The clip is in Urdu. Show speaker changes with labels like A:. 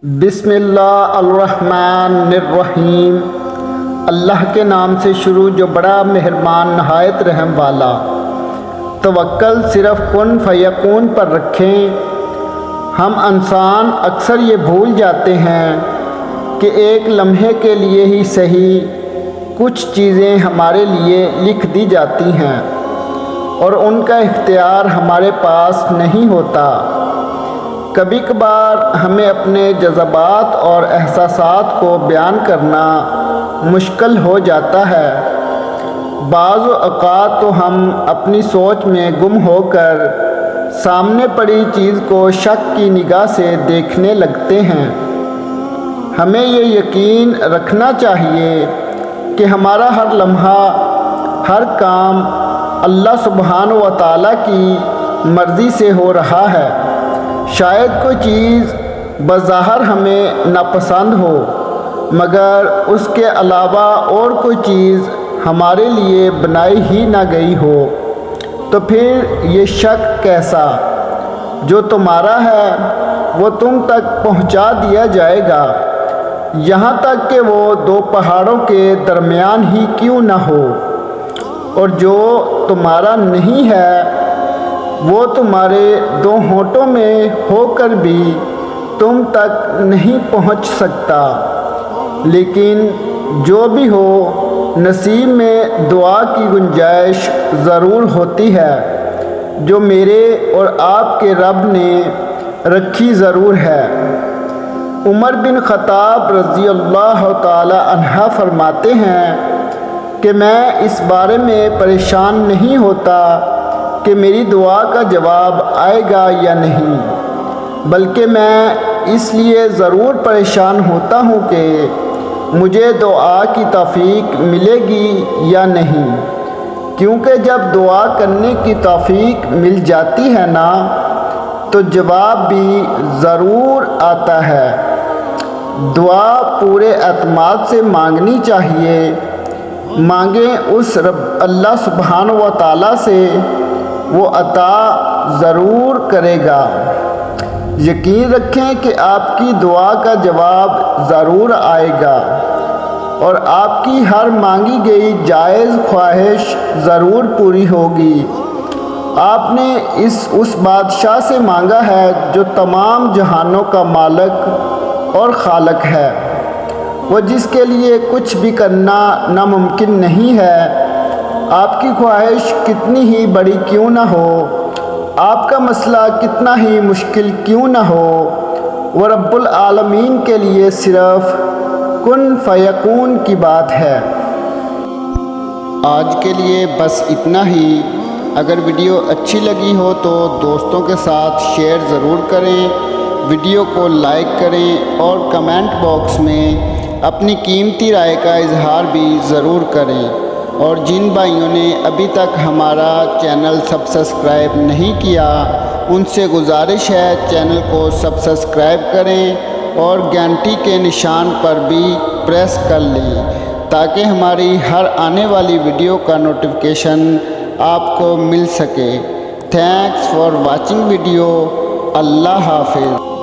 A: بسم اللہ الرحمن الرحیم۔ اللہ کے نام سے شروع جو بڑا مہربان نہایت رحم والا۔ توکل صرف کن فیکون پر رکھیں۔ ہم انسان اکثر یہ بھول جاتے ہیں کہ ایک لمحے کے لیے ہی صحیح کچھ چیزیں ہمارے لیے لکھ دی جاتی ہیں اور ان کا اختیار ہمارے پاس نہیں ہوتا۔ کبھی کبھار ہمیں اپنے جذبات اور احساسات کو بیان کرنا مشکل ہو جاتا ہے۔ بعض اوقات تو ہم اپنی سوچ میں گم ہو کر سامنے پڑی چیز کو شک کی نگاہ سے دیکھنے لگتے ہیں۔ ہمیں یہ یقین رکھنا چاہیے کہ ہمارا ہر لمحہ، ہر کام اللہ سبحانہ و تعالیٰ کی مرضی سے ہو رہا ہے۔ شاید کوئی چیز بظاہر ہمیں ناپسند ہو، مگر اس کے علاوہ اور کوئی چیز ہمارے لیے بنائی ہی نہ گئی ہو، تو پھر یہ شک کیسا؟ جو تمہارا ہے وہ تم تک پہنچا دیا جائے گا، یہاں تک کہ وہ دو پہاڑوں کے درمیان ہی کیوں نہ ہو، اور جو تمہارا نہیں ہے وہ تمہارے دو ہونٹوں میں ہو کر بھی تم تک نہیں پہنچ سکتا۔ لیکن جو بھی ہو، نصیب میں دعا کی گنجائش ضرور ہوتی ہے، جو میرے اور آپ کے رب نے رکھی ضرور ہے۔ عمر بن خطاب رضی اللہ تعالی عنہ فرماتے ہیں کہ میں اس بارے میں پریشان نہیں ہوتا کہ میری دعا کا جواب آئے گا یا نہیں، بلکہ میں اس لیے ضرور پریشان ہوتا ہوں کہ مجھے دعا کی توفیق ملے گی یا نہیں، کیونکہ جب دعا کرنے کی توفیق مل جاتی ہے نا، تو جواب بھی ضرور آتا ہے۔ دعا پورے اعتماد سے مانگنی چاہیے۔ مانگیں اس رب اللہ سبحانہ و تعالیٰ سے، وہ عطا ضرور کرے گا۔ یقین رکھیں کہ آپ کی دعا کا جواب ضرور آئے گا اور آپ کی ہر مانگی گئی جائز خواہش ضرور پوری ہوگی۔ آپ نے اس بادشاہ سے مانگا ہے جو تمام جہانوں کا مالک اور خالق ہے، وہ جس کے لیے کچھ بھی کرنا ناممکن نہیں ہے۔ آپ کی خواہش کتنی ہی بڑی کیوں نہ ہو، آپ کا مسئلہ کتنا ہی مشکل کیوں نہ ہو، وہ رب العالمین کے لیے صرف کن فیکون کی بات ہے۔ آج کے لیے بس اتنا ہی۔ اگر ویڈیو اچھی لگی ہو تو دوستوں کے ساتھ شیئر ضرور کریں، ویڈیو کو لائک کریں اور کمنٹ باکس میں اپنی قیمتی رائے کا اظہار بھی ضرور کریں۔ اور جن بھائیوں نے ابھی تک ہمارا چینل سبسکرائب نہیں کیا، ان سے گزارش ہے چینل کو سبسکرائب کریں اور گھنٹی کے نشان پر بھی پریس کر لیں تاکہ ہماری ہر آنے والی ویڈیو کا نوٹیفیکیشن آپ کو مل سکے۔ Thanks for watching video. اللہ حافظ۔